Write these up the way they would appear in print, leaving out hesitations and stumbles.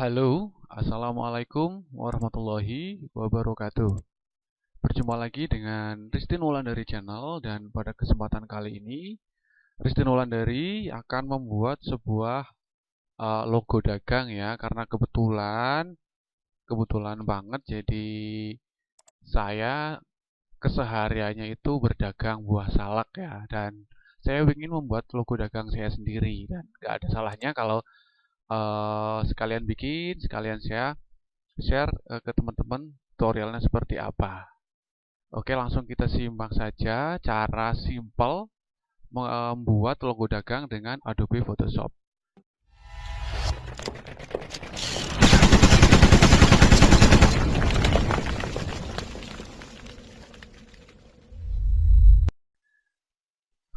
Halo, Assalamualaikum warahmatullahi wabarakatuh. Berjumpa lagi dengan Ristin Wulandari Channel, dan pada kesempatan kali ini Ristin Wulandari akan membuat sebuah logo dagang ya, karena kebetulan banget jadi saya kesehariannya itu berdagang buah salak ya, dan saya ingin membuat logo dagang saya sendiri, dan gak ada salahnya kalau sekalian bikin, sekalian saya share ke teman-teman tutorialnya seperti apa. Oke, langsung kita simak saja cara simple membuat logo dagang dengan Adobe Photoshop.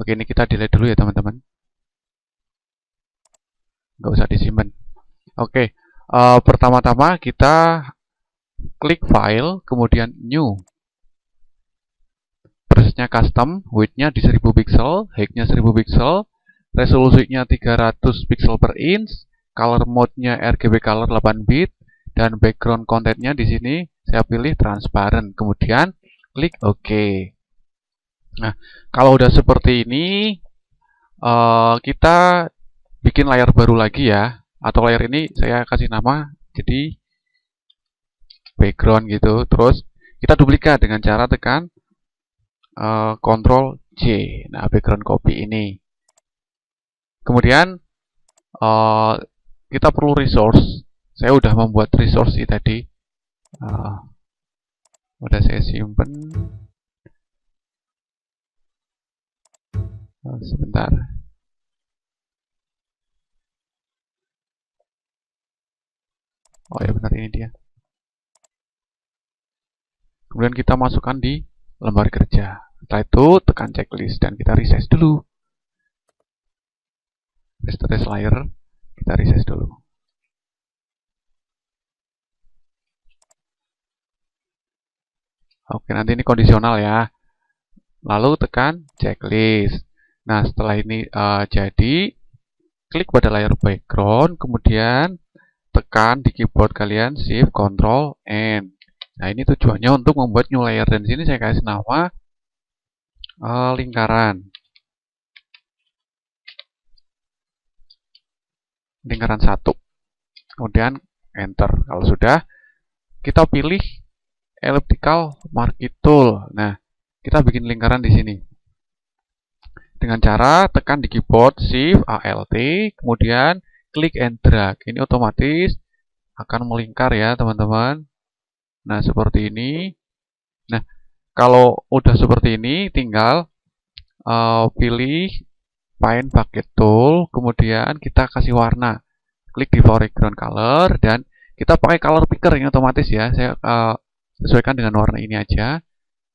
Oke, ini kita delete dulu ya teman-teman. Nggak usah disimpan. Oke, pertama-tama kita klik file, kemudian new. Prosesnya custom, width-nya di 1000 pixel, height-nya 1000 pixel, resolusinya 300 pixel per inch, color mode-nya RGB color 8 bit, dan background content-nya di sini saya pilih transparent. Kemudian klik OK. Nah, kalau udah seperti ini, kita bikin layar baru lagi ya. Atau layar ini saya kasih nama jadi background gitu. Terus kita duplikat dengan cara tekan Ctrl J. Nah, background copy ini. Kemudian kita perlu resource. Saya udah membuat resource ini tadi. Udah saya simpen. Sebentar. Oh ya, benar, ini dia. Kemudian kita masukkan di lembar kerja. Setelah itu tekan checklist dan kita resize dulu. Resize layer, kita resize dulu. Oke, nanti ini kondisional ya. Lalu tekan checklist. Nah, setelah ini jadi, klik pada layar background, kemudian tekan di keyboard kalian Shift Ctrl N. Nah, ini tujuannya untuk membuat new layer, dan di sini saya kasih nama lingkaran 1. Kemudian enter. Kalau sudah, kita pilih elliptical marquee tool. Nah, kita bikin lingkaran di sini dengan cara tekan di keyboard Shift Alt, kemudian klik and drag. Ini otomatis akan melingkar ya teman-teman. Nah, seperti ini. Nah, kalau udah seperti ini, tinggal pilih Paint Bucket Tool, kemudian kita kasih warna. Klik di foreground color, dan kita pakai color picker yang otomatis ya. Saya sesuaikan dengan warna ini aja.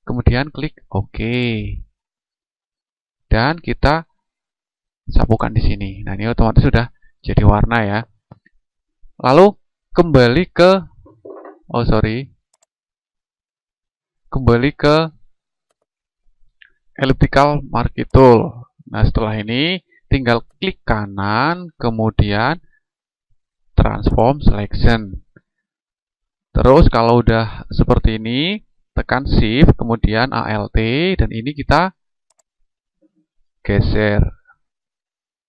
Kemudian klik OK. Dan kita sapukan di sini. Nah, ini otomatis sudah jadi warna ya. Lalu kembali ke kembali ke elliptical marquee tool. Nah, setelah ini tinggal klik kanan, kemudian transform selection. Terus kalau udah seperti ini, tekan Shift, kemudian Alt, dan ini kita geser.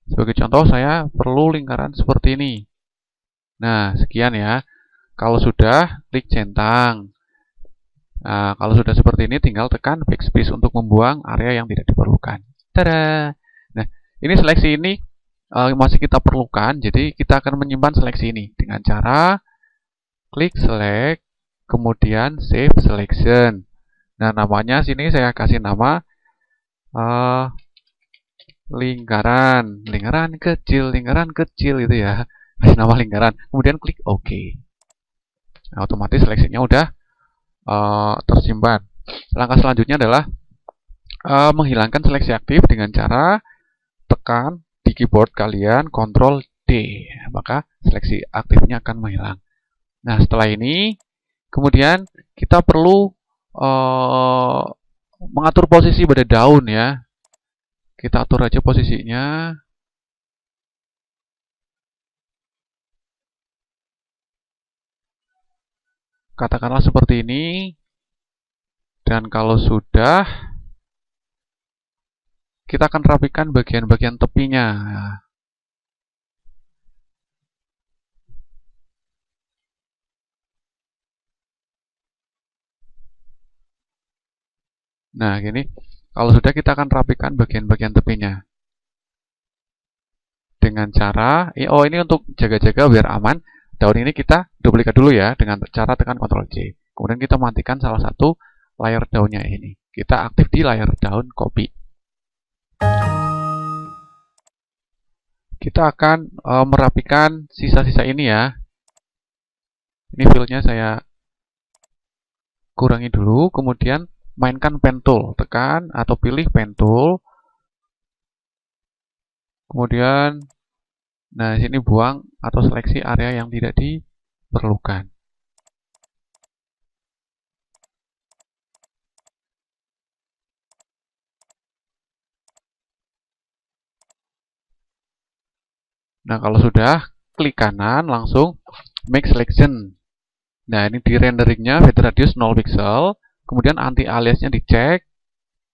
Sebagai contoh, saya perlu lingkaran seperti ini. Nah, sekian ya. Kalau sudah, klik centang. Nah, kalau sudah seperti ini, tinggal tekan backspace untuk membuang area yang tidak diperlukan. Tada! Nah, ini seleksi ini masih kita perlukan, jadi kita akan menyimpan seleksi ini dengan cara klik select, kemudian save selection. Nah, namanya sini saya kasih nama lingkaran kecil itu ya. Kasih nama lingkaran, kemudian klik OK. Nah, otomatis seleksinya udah tersimpan. Langkah selanjutnya adalah menghilangkan seleksi aktif dengan cara tekan di keyboard kalian Ctrl D, maka seleksi aktifnya akan menghilang. Nah, setelah ini kemudian kita perlu mengatur posisi pada daun ya. Kita atur aja posisinya. Katakanlah seperti ini. Dan kalau sudah, kita akan rapikan bagian-bagian tepinya. Nah, gini. Kalau sudah, kita akan rapikan bagian-bagian tepinya. Dengan cara, oh ini untuk jaga-jaga biar aman. Daun ini kita duplikat dulu ya, dengan cara tekan Ctrl C. Kemudian kita matikan salah satu layer daunnya ini. Kita aktif di layar daun copy. Kita akan merapikan sisa-sisa ini ya. Ini fillnya saya kurangi dulu, kemudian mainkan pen tool, tekan atau pilih pen tool. Kemudian, nah sini buang atau seleksi area yang tidak diperlukan. Nah, kalau sudah, klik kanan, langsung make selection. Nah, ini di renderingnya feather radius 0 pixel, kemudian anti-aliasnya dicek,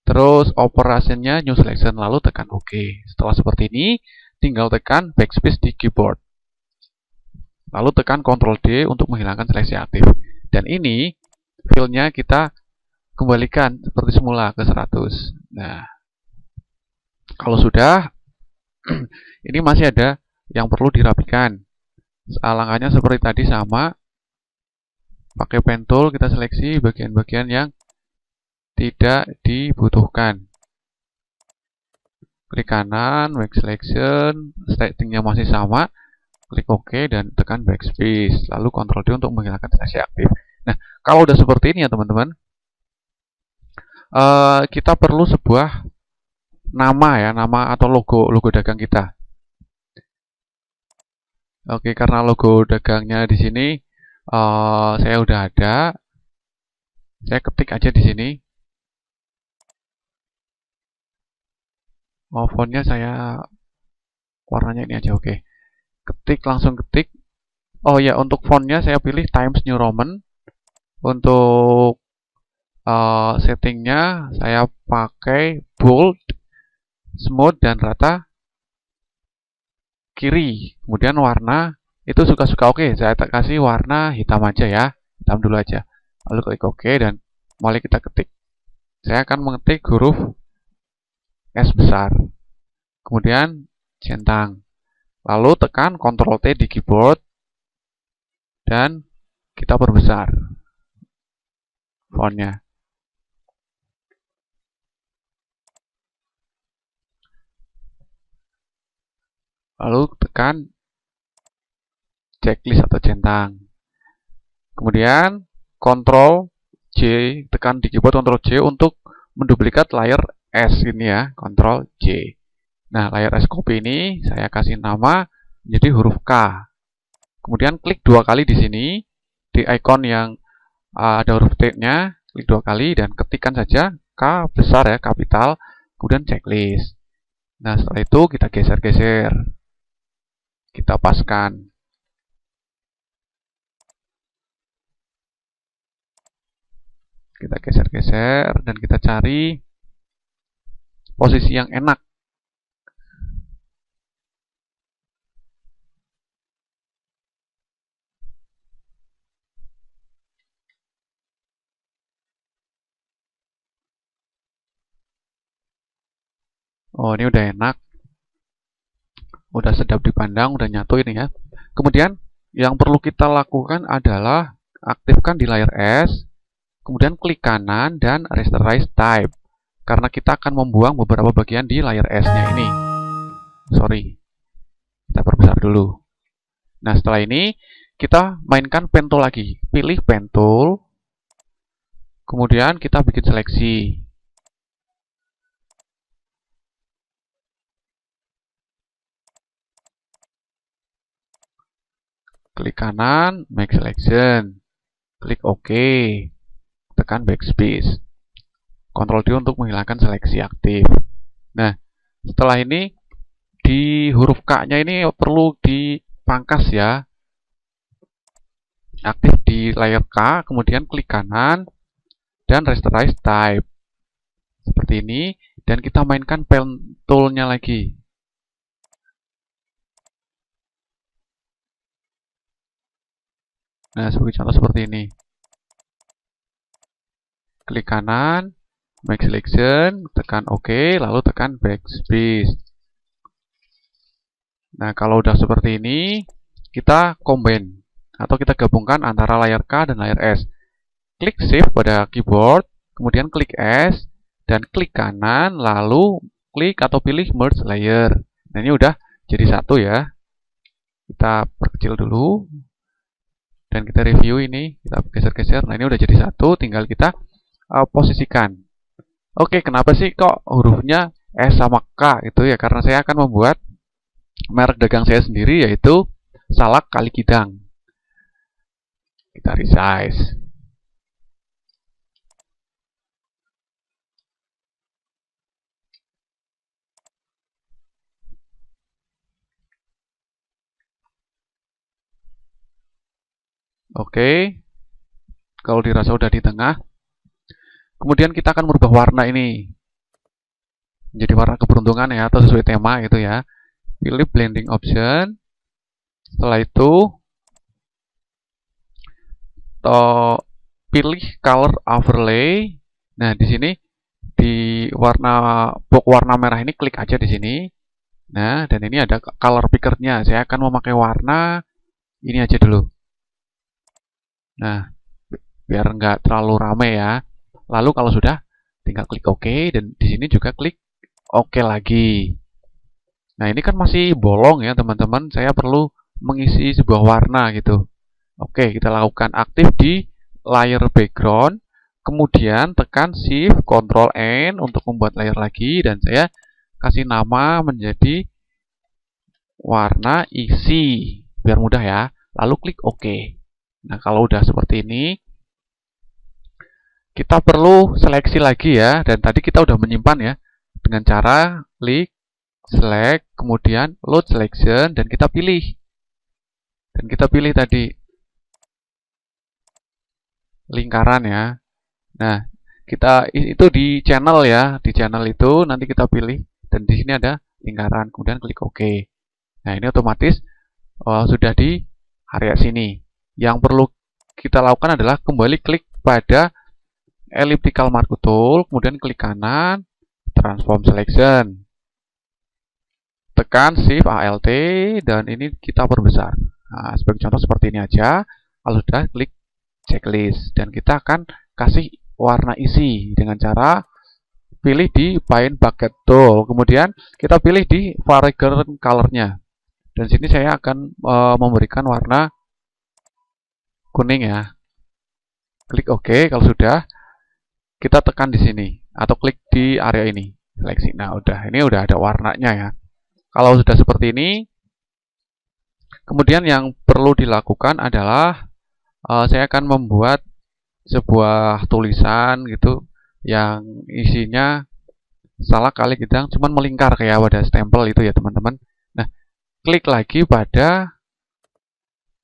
terus operationnya new selection, lalu tekan OK. Setelah seperti ini, tinggal tekan backspace di keyboard. Lalu tekan Ctrl D untuk menghilangkan seleksi aktif. Dan ini, fill-nya kita kembalikan seperti semula ke 100. Nah, kalau sudah, ini masih ada yang perlu dirapikan. Langkahnya seperti tadi sama. Pakai pen tool, kita seleksi bagian-bagian yang tidak dibutuhkan. Klik kanan, make selection, settingnya masih sama. Klik OK dan tekan backspace. Lalu Ctrl D untuk menghilangkan seleksi aktif. Nah, kalau udah seperti ini ya teman-teman, kita perlu sebuah nama ya, nama atau logo dagang kita. Oke, karena logo dagangnya di sini saya udah ada, saya ketik aja di sini. Fontnya saya warnanya ini aja, oke. Ketik, langsung ketik. Oh ya, untuk fontnya saya pilih Times New Roman. Untuk settingnya saya pakai bold, smooth, dan rata kiri. Kemudian warna itu suka-suka oke. Saya kasih warna hitam aja ya, hitam dulu aja. Lalu klik OK dan mulai kita ketik. Saya akan mengetik huruf S besar. Kemudian centang. Lalu tekan Ctrl T di keyboard dan kita perbesar fontnya. Lalu tekan checklist atau centang. Kemudian Ctrl J, tekan di keyboard Ctrl J untuk menduplikat layer S ini ya, Ctrl J. Nah, layer S copy ini saya kasih nama menjadi huruf K. Kemudian klik 2 kali di sini, di icon yang ada huruf T-nya, klik 2 kali dan ketikkan saja K besar ya, kapital, kemudian checklist. Nah, setelah itu kita geser-geser. Kita paskan. Kita geser-geser dan kita cari posisi yang enak. Oh, ini udah enak. Udah sedap dipandang, udah nyatu ini ya. Kemudian yang perlu kita lakukan adalah aktifkan di layar S, kemudian klik kanan dan rasterize type. Karena kita akan membuang beberapa bagian di layar S-nya ini. Sorry. Kita perbesar dulu. Nah, setelah ini kita mainkan pen tool lagi. Pilih pen tool. Kemudian kita bikin seleksi. Klik kanan, make selection. Klik OK. Tekan backspace. Ctrl D untuk menghilangkan seleksi aktif. Nah, setelah ini di huruf K-nya ini perlu dipangkas ya. Aktif di di layer K, kemudian klik kanan dan rasterize type seperti ini, dan kita mainkan pen tool-nya lagi. Nah, sebagai contoh seperti ini. Klik kanan, make selection, tekan OK, lalu tekan backspace. Nah, kalau udah seperti ini, kita combine atau kita gabungkan antara layar K dan layar S. Klik Shift pada keyboard, kemudian klik S, dan klik kanan, lalu klik atau pilih Merge Layer. Nah, ini udah jadi satu ya. Kita perkecil dulu, dan kita review ini, kita geser-geser. Nah, ini udah jadi satu, tinggal kita posisikan. Oke, kenapa sih kok hurufnya S sama K itu ya? Karena saya akan membuat merek dagang saya sendiri, yaitu Salak Kali Kidang. Kita resize. Oke, kalau dirasa udah di tengah, kemudian kita akan merubah warna ini menjadi warna keberuntungan ya, atau sesuai tema gitu ya. Pilih blending option. Setelah itu pilih color overlay. Nah, di sini di box warna merah ini klik aja di sini. Nah, dan ini ada color picker-nya. Saya akan memakai warna ini aja dulu. Nah, biar nggak terlalu rame ya. Lalu kalau sudah, tinggal klik OK, dan di sini juga klik OK lagi. Nah, ini kan masih bolong ya teman-teman. Saya perlu mengisi sebuah warna gitu. Oke, kita lakukan aktif di layer background. Kemudian tekan Shift Ctrl N untuk membuat layer lagi, dan saya kasih nama menjadi warna isi biar mudah ya. Lalu klik OK. Nah, kalau udah seperti ini, kita perlu seleksi lagi ya. Dan tadi kita udah menyimpan ya dengan cara klik select, kemudian load selection, dan kita pilih. Dan kita pilih tadi lingkaran ya. Nah, kita itu di channel ya. Di channel itu nanti kita pilih, dan di sini ada lingkaran, kemudian klik OK. Nah, ini otomatis sudah di area sini. Yang perlu kita lakukan adalah kembali klik pada elliptical marquee tool, kemudian klik kanan, transform selection. Tekan Shift Alt, dan ini kita perbesar. Nah, sebagai contoh seperti ini aja. Kalau sudah, klik checklist, dan kita akan kasih warna isi dengan cara pilih di Paint Bucket Tool. Kemudian kita pilih di Varying Color-nya. Dan sini saya akan memberikan warna kuning ya. Klik OK. Kalau sudah, kita tekan di sini atau klik di area ini, seleksi. Nah, ini udah ada warnanya ya. Kalau sudah seperti ini, kemudian yang perlu dilakukan adalah saya akan membuat sebuah tulisan gitu yang isinya Salak Kali Kidang, cuman melingkar kayak wadah stempel itu ya teman-teman. Nah, klik lagi pada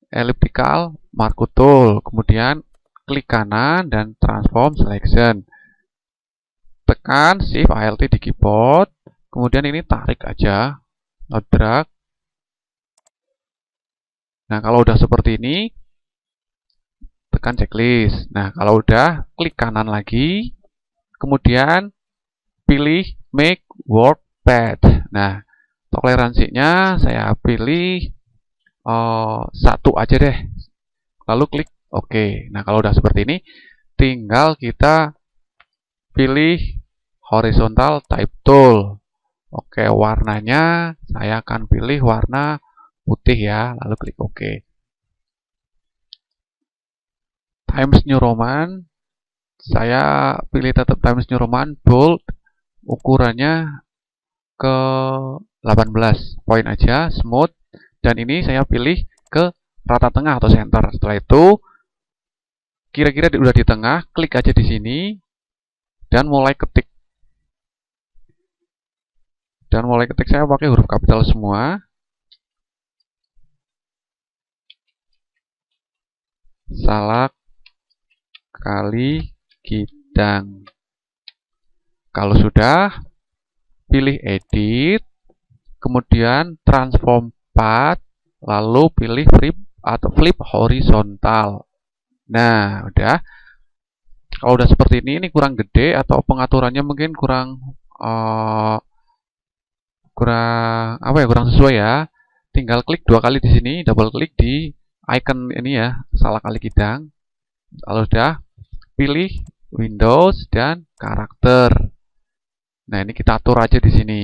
elliptical marquee tool, kemudian klik kanan dan transform selection. Tekan Shift Alt di keyboard, kemudian ini tarik aja, drag. Nah, kalau udah seperti ini, tekan checklist. Nah, kalau udah, klik kanan lagi, kemudian pilih make work path. Nah, toleransinya saya pilih 1 aja deh. Lalu klik OK. Nah, kalau udah seperti ini, tinggal kita pilih horizontal type tool. Oke, warnanya saya akan pilih warna putih ya, lalu klik OK. Times New Roman, saya pilih tetap Times New Roman bold, ukurannya ke 18 poin aja, smooth, dan ini saya pilih ke rata tengah atau center. Setelah itu, kira-kira udah di tengah, klik aja di sini dan mulai ketik. Dan mulai ketik saya pakai huruf kapital semua. Salak Kali Kidang. Kalau sudah, pilih edit, kemudian transform path, lalu pilih flip horizontal. Nah, udah. Kalau udah seperti ini kurang gede atau pengaturannya mungkin kurang kurang sesuai ya. Tinggal klik 2 kali di sini, double klik di icon ini ya, Salak Kali Kidang. Lalu udah, pilih Windows dan karakter. Nah, ini kita atur aja di sini.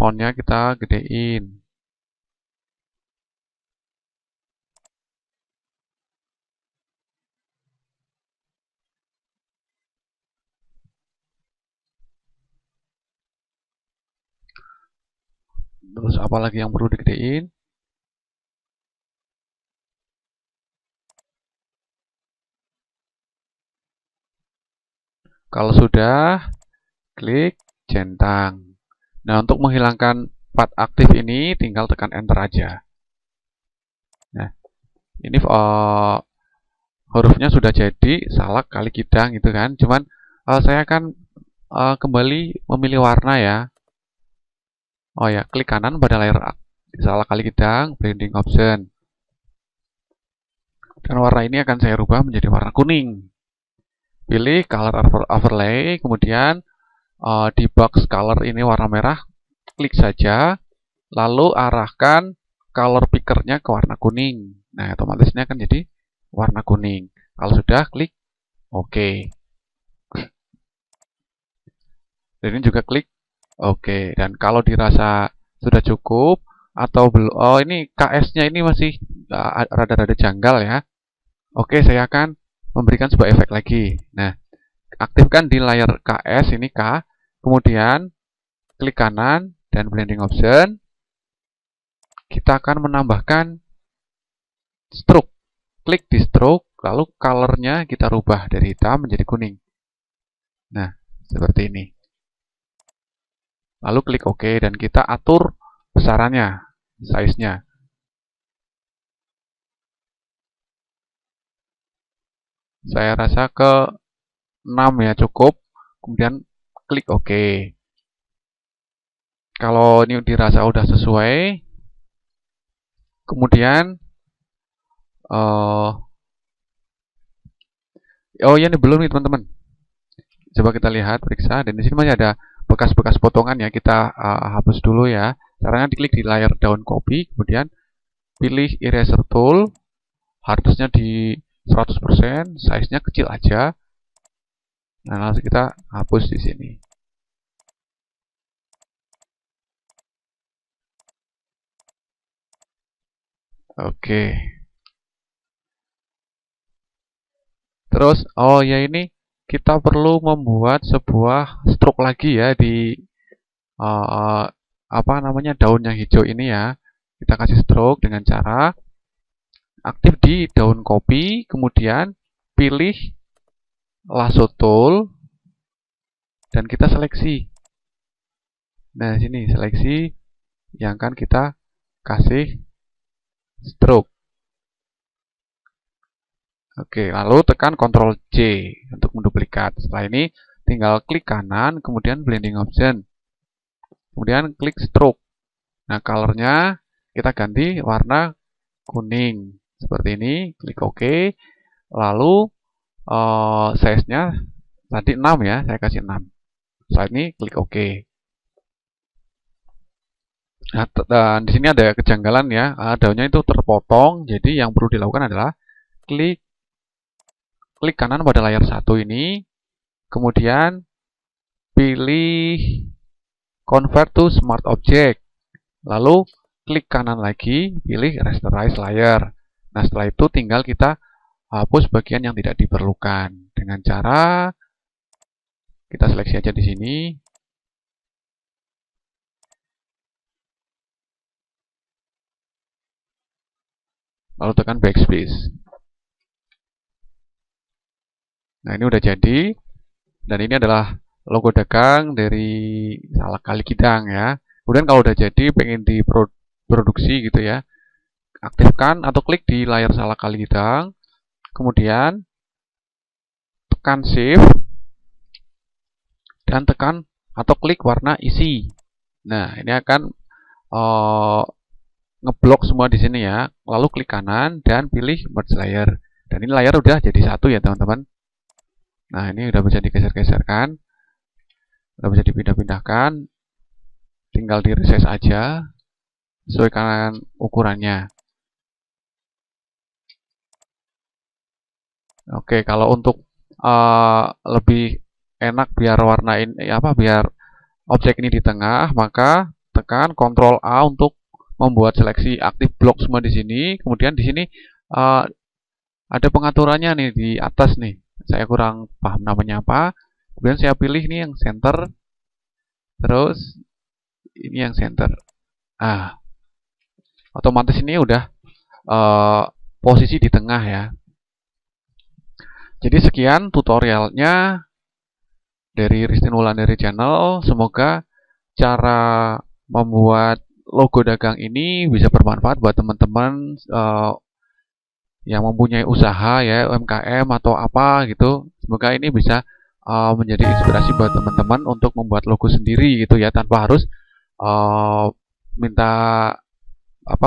Fontnya kita gedein. Terus apalagi yang perlu digedein? Kalau sudah, klik centang. Nah, untuk menghilangkan path aktif ini tinggal tekan enter aja. Nah, ini hurufnya sudah jadi Salak Kali Kidang gitu kan. Cuman saya akan kembali memilih warna ya. Oh ya, klik kanan pada layar Salak Kali Kidang, blending option. Dan warna ini akan saya rubah menjadi warna kuning. Pilih color overlay, kemudian di box color ini warna merah, klik saja, lalu arahkan color pickernya ke warna kuning. Nah, otomatis ini akan jadi warna kuning. Kalau sudah, klik OK. Dan ini juga klik OK. Dan kalau dirasa sudah cukup atau belum, oh ini KS-nya ini masih rada-rada janggal ya. Oke, saya akan memberikan sebuah efek lagi. Nah, aktifkan di layar KS ini K, kemudian klik kanan dan blending option. Kita akan menambahkan stroke. Klik di stroke, lalu colornya kita rubah dari hitam menjadi kuning. Nah, seperti ini. Lalu klik OK dan kita atur besarannya, size-nya. Saya rasa ke 6 ya cukup, kemudian klik OK. Kalau ini dirasa udah sesuai, kemudian oh ya, ini belum nih teman-teman. Coba kita lihat, periksa, dan di sini masih ada bekas-bekas potongan ya, kita hapus dulu ya. Caranya diklik di layar daun copy, kemudian pilih eraser tool, hardness-nya di 100%, size-nya kecil aja. Nah, langsung kita hapus di sini. Oke. Terus, oh ya ini kita perlu membuat sebuah stroke lagi ya di apa namanya daun yang hijau ini ya. Kita kasih stroke dengan cara aktif di daun kopi, kemudian pilih lasso tool dan kita seleksi. Nah, sini seleksi yang akan kita kasih stroke. Oke, lalu tekan Ctrl C untuk menduplikat. Setelah ini tinggal klik kanan, kemudian blending option. Kemudian klik stroke. Nah, colornya kita ganti warna kuning. Seperti ini, klik OK. Lalu size-nya tadi 6 ya, saya kasih 6. Setelah ini klik OK. Nah, dan di sini ada kejanggalan ya, daunnya itu terpotong. Jadi yang perlu dilakukan adalah klik kanan pada layar 1 ini, kemudian pilih Convert to Smart Object. Lalu klik kanan lagi, pilih Rasterize Layer. Nah, setelah itu tinggal kita hapus bagian yang tidak diperlukan dengan cara kita seleksi aja di sini. Lalu tekan backspace. Nah, ini udah jadi. Dan ini adalah logo dagang dari Salak Kali Kidang ya. Kemudian kalau udah jadi pengen produksi gitu ya. Aktifkan atau klik di layar salah kali hitam, kemudian tekan shift dan tekan atau klik warna isi. Nah, ini akan ngeblok semua di sini ya. Lalu klik kanan dan pilih merge layer. Dan ini layar udah jadi satu ya teman-teman. Nah, ini udah bisa digeser-geserkan, udah bisa dipindah-pindahkan. Tinggal di resize aja, sesuaikan ukurannya. Oke, kalau untuk lebih enak biar warna ini biar objek ini di tengah, maka tekan Ctrl A untuk membuat seleksi aktif blok semua di sini. Kemudian di sini ada pengaturannya nih di atas nih. Saya kurang paham namanya apa. Kemudian saya pilih nih yang center. Terus ini yang center. Otomatis ini udah posisi di tengah ya. Jadi sekian tutorialnya dari Ristin Wulandari Channel. Semoga cara membuat logo dagang ini bisa bermanfaat buat teman-teman yang mempunyai usaha ya, UMKM atau apa gitu. Semoga ini bisa menjadi inspirasi buat teman-teman untuk membuat logo sendiri gitu ya, tanpa harus minta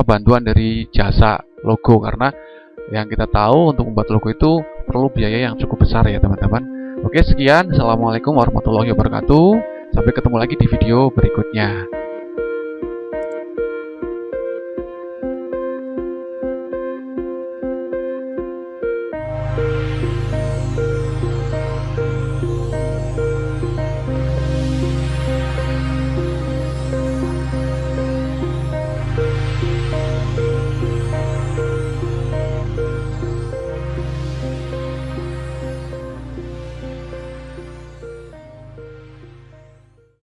bantuan dari jasa logo, karena yang kita tahu untuk membuat logo itu perlu biaya yang cukup besar ya teman-teman. Oke, sekian. Assalamualaikum warahmatullahi wabarakatuh. Sampai ketemu lagi di video berikutnya.